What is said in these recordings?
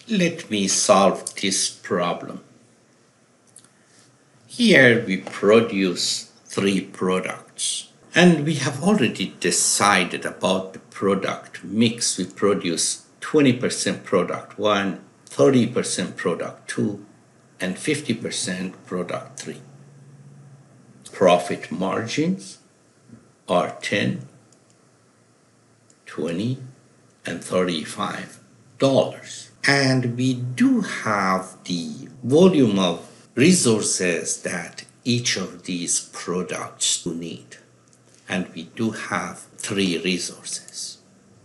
Let me solve this problem. Here we produce 3 products. And we have already decided about the product mix. We produce 20% product 1, 30% product 2, and 50% product 3. Profit margins are 10, 20, and $35. And we do have the volume of resources that each of these products need. And we do have 3 resources.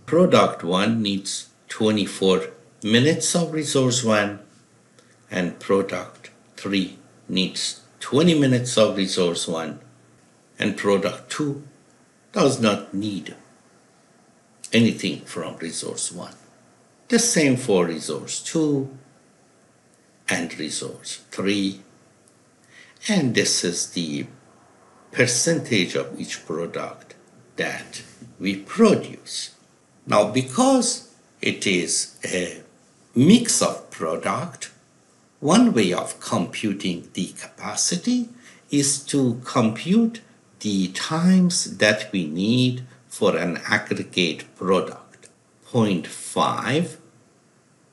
Product 1 needs 24 minutes of resource 1, and product 3 needs 20 minutes of resource 1, and product 2 does not need anything from resource 1. The same for resource 2 and resource 3. And this is the percentage of each product that we produce. Now, because it is a mix of product, one way of computing the capacity is to compute the times that we need for an aggregate product. 0.5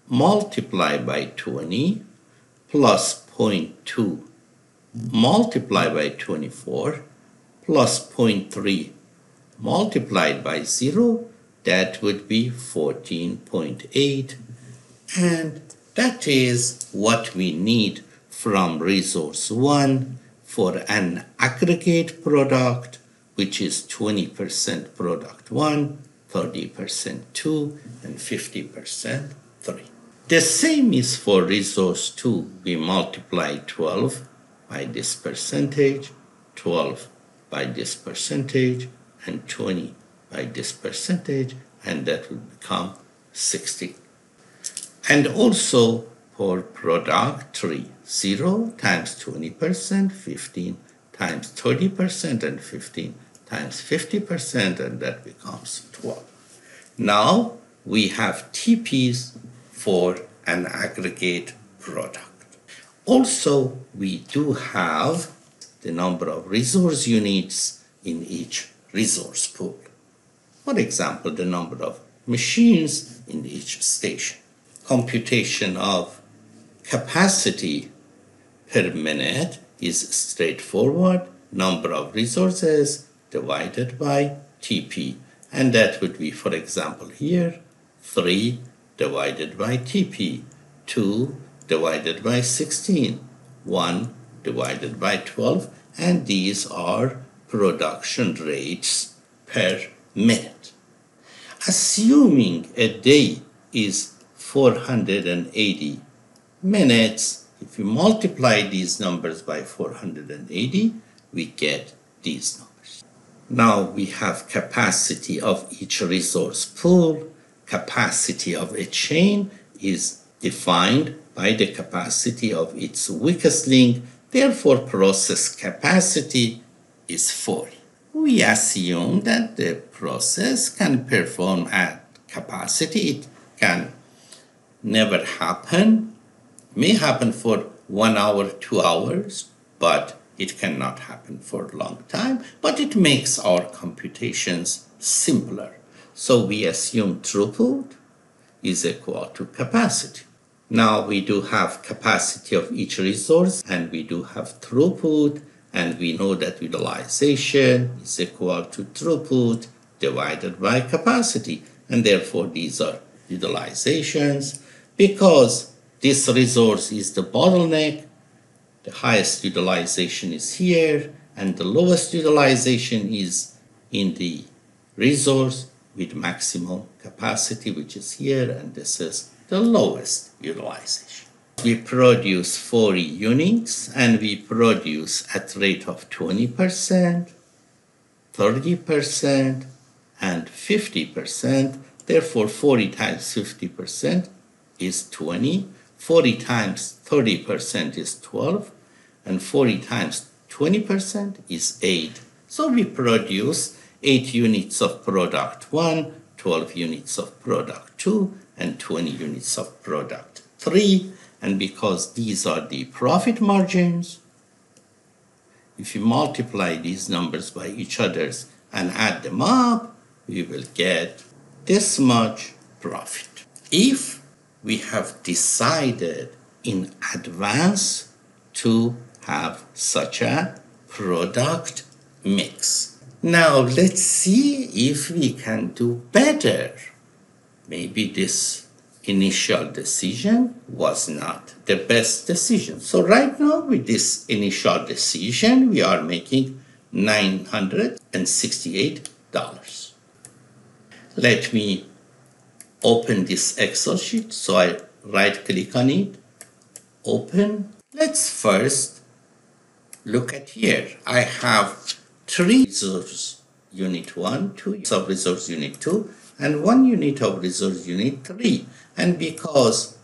multiplied by 20 plus 0.2 multiplied by 24 plus 0.3 multiplied by 0, that would be 14.8, and that is what we need from resource 1 for an aggregate product, which is 20% product 1, 30% 2, and 50% 3. The same is for resource 2. We multiply 12 by this percentage, 12 by this percentage, and 20 by this percentage, and that will become 60. And also for product 3, 0 times 20%, 15 times 30%, and 15 times 50%, and that becomes 12. Now we have TPs for an aggregate product. Also, we do have the number of resource units in each resource pool. For example, the number of machines in each station. Computation of capacity per minute is straightforward. Number of resources divided by TP. And that would be, for example, here, 3 divided by TP, 2 divided by 16, 1 divided by 12, and these are production rates per minute. Assuming a day is 480 minutes, if we multiply these numbers by 480, we get these numbers. Now we have capacity of each resource pool. Capacity of a chain is defined by the capacity of its weakest link. Therefore, process capacity is 40. We assume that the process can perform at capacity. It can never happen, may happen for 1 hour, 2 hours, but it cannot happen for a long time. But it makes our computations simpler. So we assume throughput is equal to capacity. Now we do have capacity of each resource, and we do have throughput, and we know that utilization is equal to throughput divided by capacity, and therefore these are utilizations. Because this resource is the bottleneck, the highest utilization is here, and the lowest utilization is in the resource with maximum capacity, which is here, and this is the lowest utilization. We produce 40 units, and we produce at rate of 20%, 30%, and 50%. Therefore, 40 times 50% is 20, 40 times 30% is 12, and 40 times 20% is 8. So we produce 8 units of product 1, 12 units of product 2, and 20 units of product 3. And because these are the profit margins, if you multiply these numbers by each other's and add them up, we will get this much profit. If we have decided in advance to have such a product mix. Now let's see if we can do better. Maybe this initial decision was not the best decision. So right now with this initial decision, we are making $968. Let me open this Excel sheet. So I right click on it, open. Let's first look at here. I have 3 resource unit 1, 2 sub resource unit 2, and 1 unit of resource unit 3. And because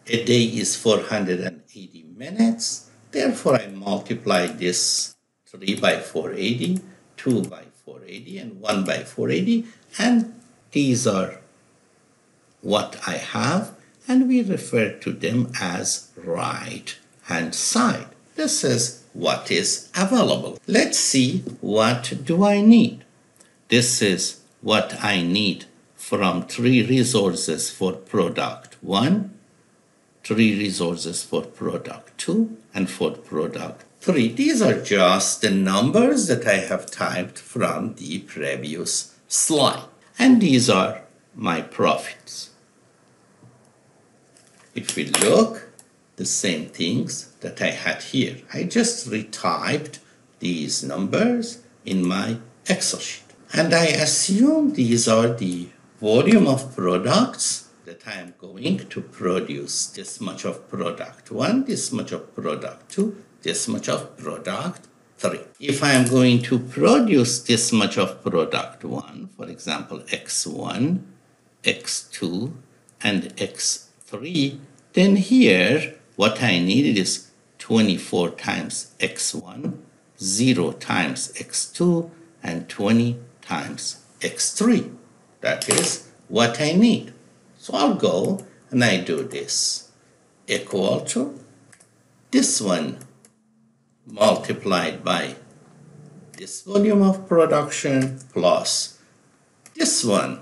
a day is 480 minutes, therefore I multiply this 3 by 480, 2 by 480, and 1 by 480, and these are what I have, and we refer to them as right hand side. This is what is available. Let's see, what do I need? This is what I need from 3 resources for product 1, 3 resources for product 2, and for product 3. These are just the numbers that I have typed from the previous slide. And these are my profits. If we look, the same things that I had here. I just retyped these numbers in my Excel sheet. And I assume these are the volume of products that I am going to produce. This much of product 1, this much of product 2, this much of product 3. If I am going to produce this much of product 1, for example, X1, X2, and X3, then here what I needed is 24 times X1, 0 times X2, and 20 times X3. That is what I need. So I'll go and I do this. Equal to this one multiplied by this volume of production plus this one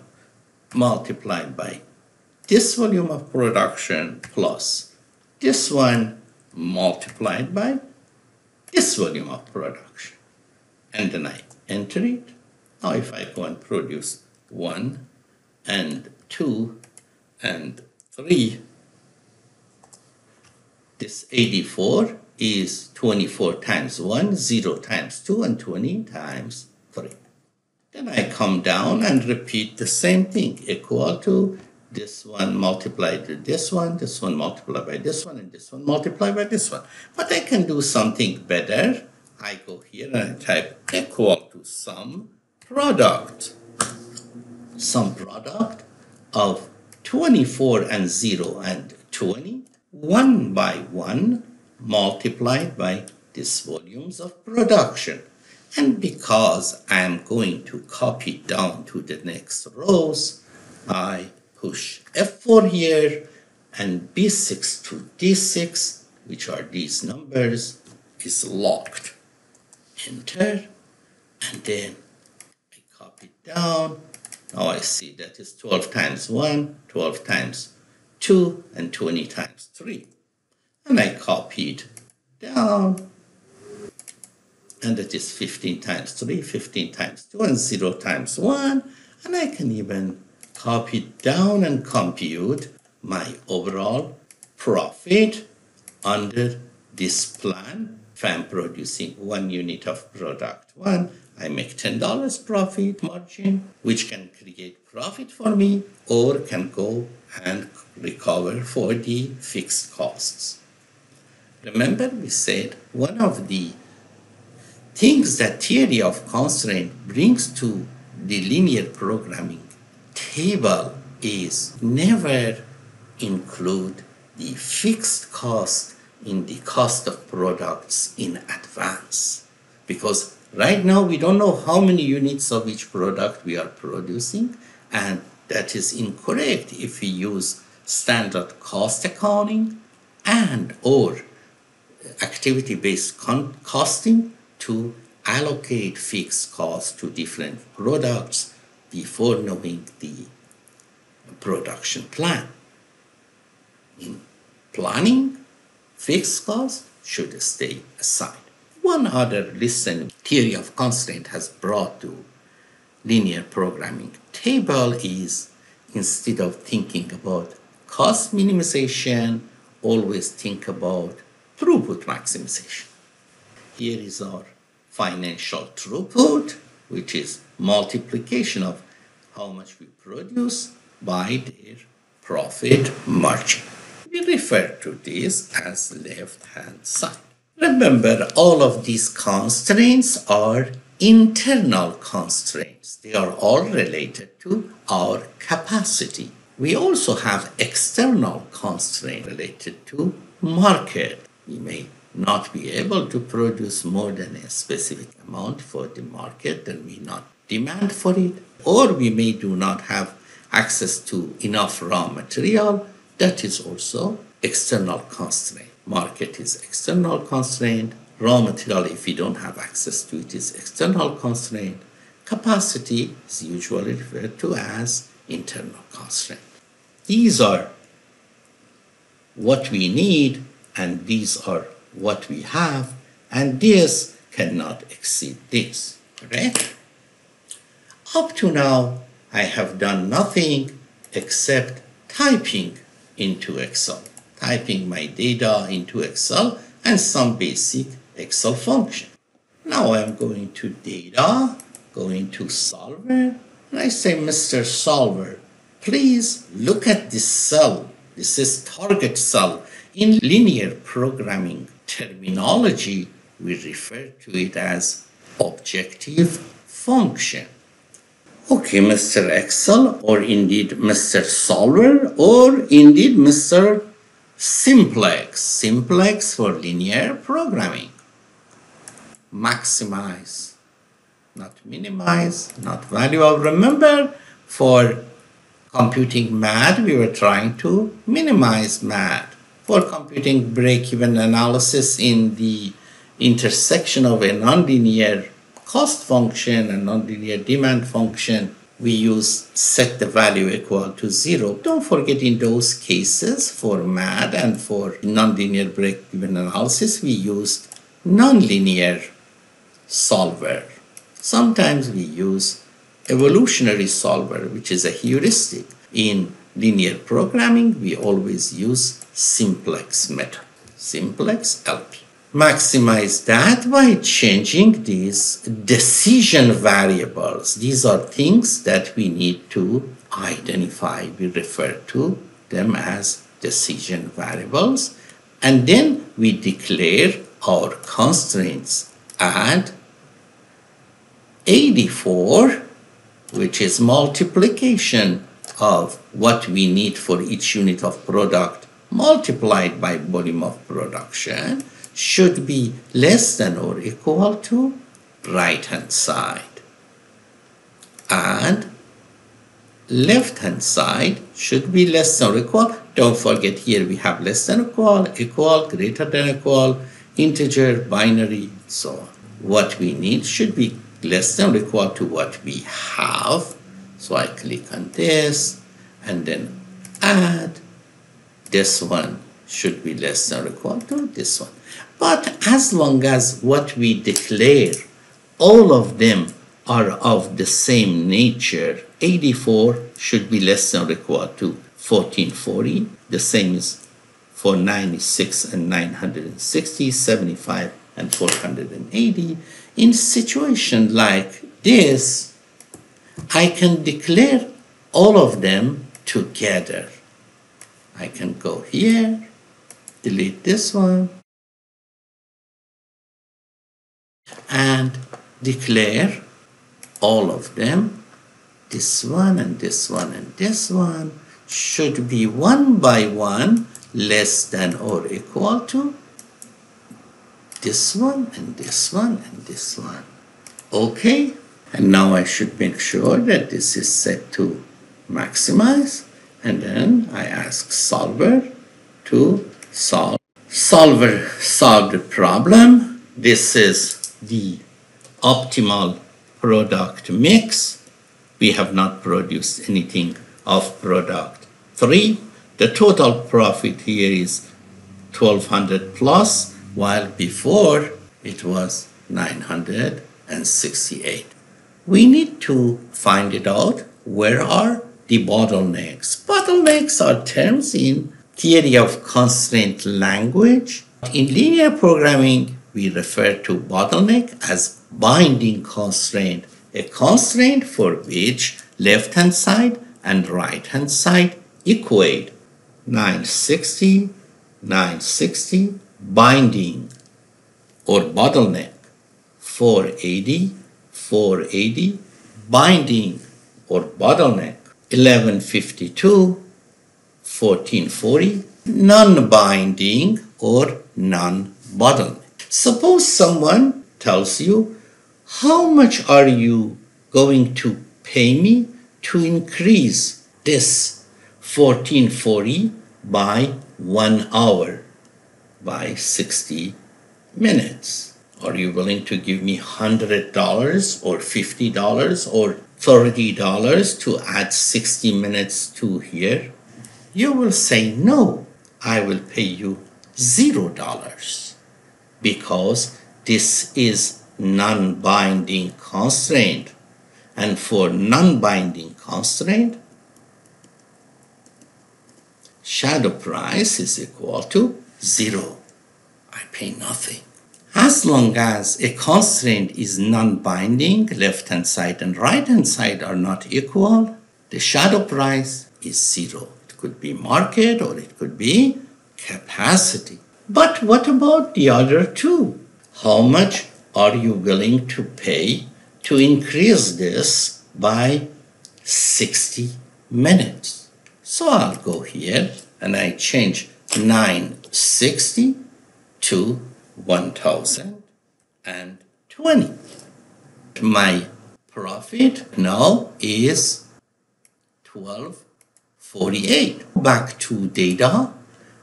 multiplied by this volume of production plus this one multiplied by this volume of production. And then I enter it. Now if I go and produce 1 and 2 and 3, this 84 is 24 times 1, 0 times 2, and 20 times 3. Then I come down and repeat the same thing, equal to this one multiplied by this one multiplied by this one, and this one multiplied by this one. But I can do something better. I go here and I type equal to some product of 24 and 0 and 20, 1 by 1 multiplied by these volumes of production. And because I am going to copy down to the next rows, I push F4 here, and B6 to D6, which are these numbers, is locked. Enter, and then I copy down. Now I see that is 12 times 1, 12 times 2, and 20 times 3. And I copied down, and that is 15 times 3, 15 times 2, and 0 times 1. And I can even copy down and compute my overall profit under this plan. If I'm producing 1 unit of product 1, I make $10 profit margin, which can create profit for me or can go and recover for the fixed costs. Remember, we said one of the things that theory of constraint brings to the linear programming table is never include the fixed cost in the cost of products in advance. Because right now we don't know how many units of each product we are producing, and that is incorrect if we use standard cost accounting and or activity-based costing to allocate fixed costs to different products before knowing the production plan. In planning, fixed costs should stay aside. One other lesson theory of constraint has brought to linear programming table is, instead of thinking about cost minimization, always think about throughput maximization. Here is our financial throughput, which is multiplication of how much we produce by their profit margin. We refer to this as left-hand side. Remember, all of these constraints are internal constraints. They are all related to our capacity. We also have external constraints related to market. We may not be able to produce more than a specific amount for the market. There may not demand for it, or we may do not have access to enough raw material. That is also external constraint. Market is external constraint. Raw material, if we don't have access to it, is external constraint. Capacity is usually referred to as internal constraint. These are what we need, and these are what we have, and this cannot exceed this, correct? Up to now, I have done nothing except typing into Excel, typing my data into Excel and some basic Excel function. Now I'm going to data, going to solver, and I say, Mr. Solver, please look at this cell. This is target cell. In linear programming terminology, we refer to it as objective function. Okay, Mr. Excel, or indeed Mr. Solver, or indeed Mr. Simplex. Simplex for linear programming. Maximize, not minimize, not value of. Remember, for computing MAD, we were trying to minimize MAD. For computing break-even analysis in the intersection of a nonlinear cost function and nonlinear demand function, we use set the value equal to 0. Don't forget, in those cases for MAD and for nonlinear break-even analysis, we used nonlinear solver. Sometimes we use evolutionary solver, which is a heuristic. In linear programming, we always use simplex method, simplex LP. Maximize that by changing these decision variables. These are things that we need to identify. We refer to them as decision variables. And then we declare our constraints. Add 84, which is multiplication of what we need for each unit of product multiplied by volume of production, should be less than or equal to right hand side. And left hand side should be less than or equal. Don't forget, here we have less than equal, greater than equal, integer, binary, so on. What we need should be less than or equal to what we have. So I click on this and then add. This one should be less than or equal to this one. But as long as what we declare, all of them are of the same nature, 84 should be less than or equal to 1440. The same is for 96 and 960, 75 and 480. In situation like this, I can declare all of them together. I can go here, delete this one, and declare all of them. This one and this one and this one should be one by one less than or equal to this one and this one and this one. Okay, and now I should make sure that this is set to maximize. And then I ask solver to solve. Solver solved the problem. This is the optimal product mix. We have not produced anything of product 3. The total profit here is 1200 plus, while before it was 968. We need to find it out. Where are the bottlenecks? Bottlenecks are terms in theory of constraint language. In linear programming, we refer to bottleneck as binding constraint, a constraint for which left-hand side and right-hand side equate. 960, 960, binding or bottleneck. 480, 480, binding or bottleneck. 1152, 1440, non-binding or non-bottleneck. Suppose someone tells you, how much are you going to pay me to increase this 1440 by 1 hour, by 60 minutes? Are you willing to give me $100 or $50 or $30 to add 60 minutes to here? You will say, no, I will pay you $0 because this is non-binding constraint. And for non-binding constraint, shadow price is equal to 0. I pay nothing. As long as a constraint is non-binding, left-hand side and right-hand side are not equal, the shadow price is 0. It could be market or it could be capacity. But what about the other two? How much are you willing to pay to increase this by 60 minutes? So I'll go here and I change 960 to 1020. My profit now is 1248. Back to data,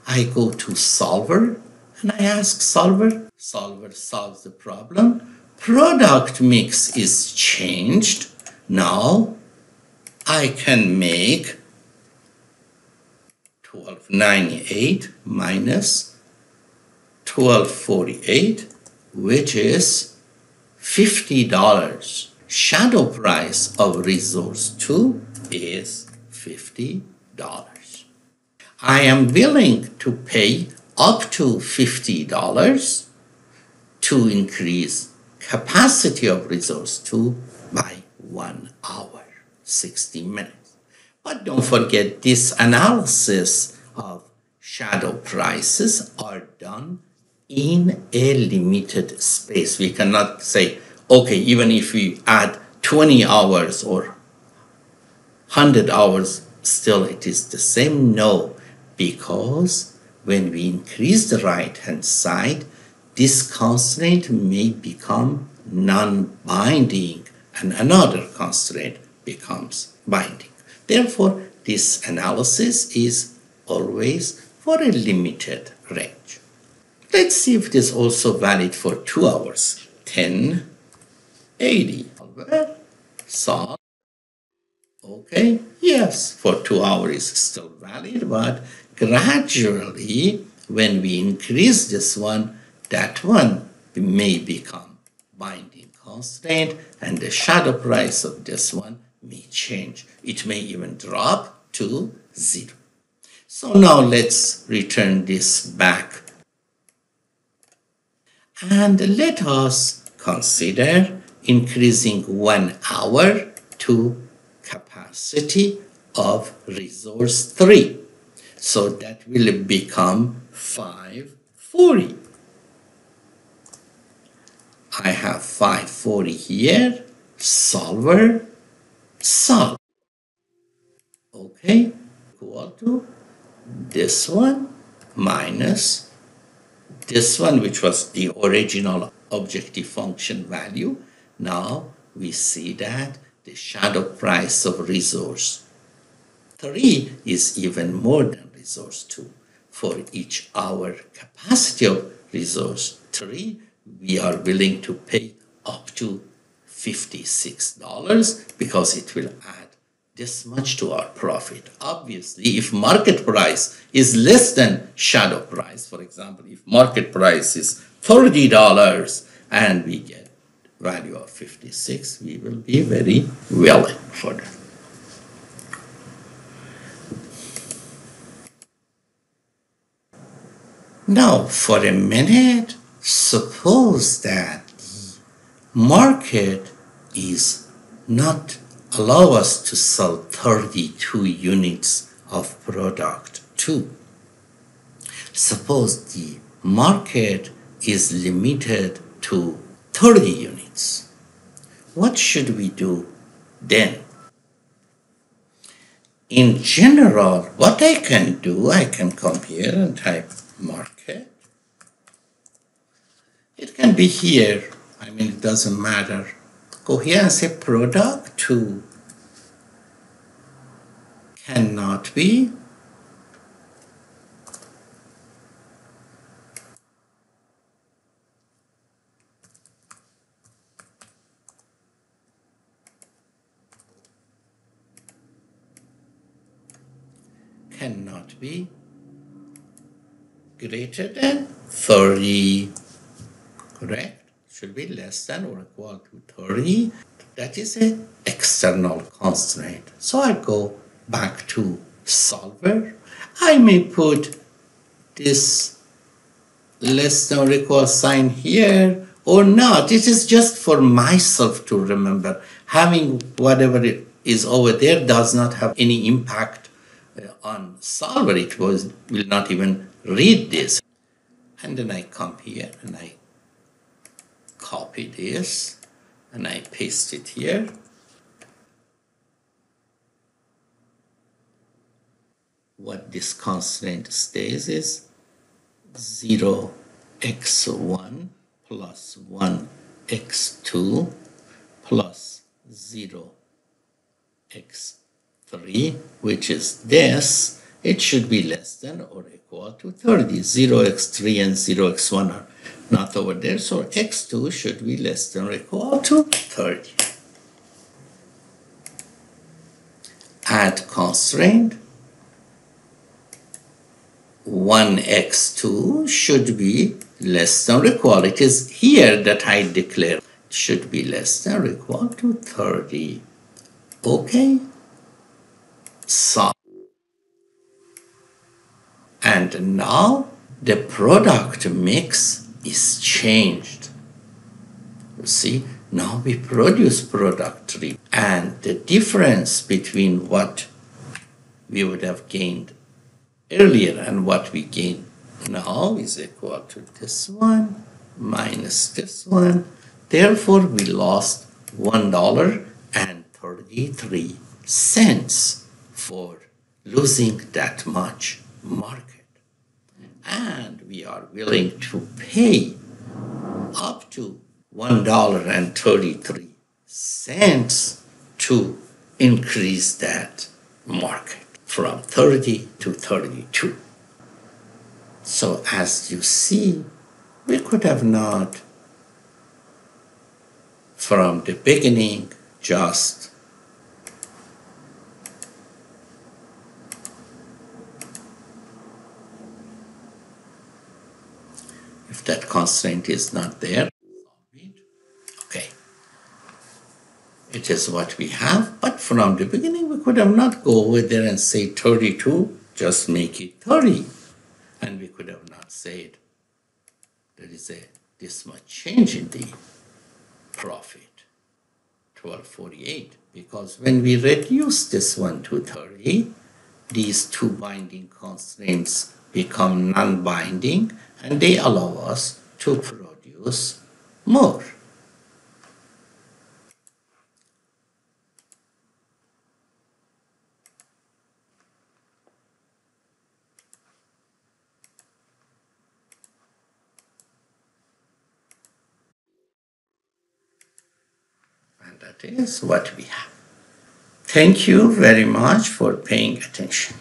I go to solver and I ask solver. Solver solves the problem. Product mix is changed. Now I can make 1298 minus 1248, which is $50. Shadow price of resource 2 is $50. I am willing to pay up to $50 to increase capacity of resource 2 by 1 hour, 60 minutes. But don't forget, this analysis of shadow prices are done in a limited space. We cannot say, okay, even if we add 20 hours or 100 hours, still it is the same. No, because when we increase the right-hand side, this constraint may become non-binding and another constraint becomes binding. Therefore, this analysis is always for a limited range. Let's see if it is also valid for 2 hours. 1080. Solve. Okay, yes, for 2 hours is still valid, but gradually, when we increase this one, that one may become binding constraint, and the shadow price of this one may change. It may even drop to 0. So now let's return this back. And let us consider increasing 1 hour to capacity of resource 3. So that will become 540. I have 540 here. Solver, solve. Okay, equal to this one minus this one, which was the original objective function value. Now we see that the shadow price of resource 3 is even more than resource 2. For each hour capacity of resource 3, we are willing to pay up to $56 because it will add this much to our profit. Obviously, if market price is less than shadow price, for example, if market price is $30 and we get value of 56, we will be very willing for that. Now, for a minute, suppose that the market is not allow us to sell 32 units of product 2. Suppose the market is limited to 30 units. What should we do then? In general, what I can do, I can come here and type market. It can be here. I mean, it doesn't matter. Go here and say product 2 cannot be greater than 30, correct? Should be less than or equal to 30. That is an external constraint. So I go back to solver. I may put this less than or equal sign here or not. It is just for myself to remember. Having whatever it is over there does not have any impact on solver. It will not even read this. And then I come here and I copy this and I paste it here. What this constraint stays is 0x1 plus 1x2 plus 0x3, which is this. It should be less than or equal to 30. 0x3 and 0x1 are not over there, so x2 should be less than or equal to 30. Add constraint. 1x2 should be less than or equal. It is here that I declare should be less than or equal to 30. Okay. So, and now the product mix is changed. You see, now we produce product 3, and the difference between what we would have gained earlier and what we gain now is equal to this one minus this one. Therefore, we lost $1.33 for losing that much market. And we are willing to pay up to $1.33 to increase that market from 30 to 32. So as you see, we could have not from the beginning just if that constraint is not there, okay, it is what we have, but from the beginning we could have not go over there and say 32, just make it 30, and we could have not said there is this much change in the profit, 1248, because when we reduce this one to 30, these two binding constraints become non-binding and they allow us to produce more. And that is what we have. Thank you very much for paying attention.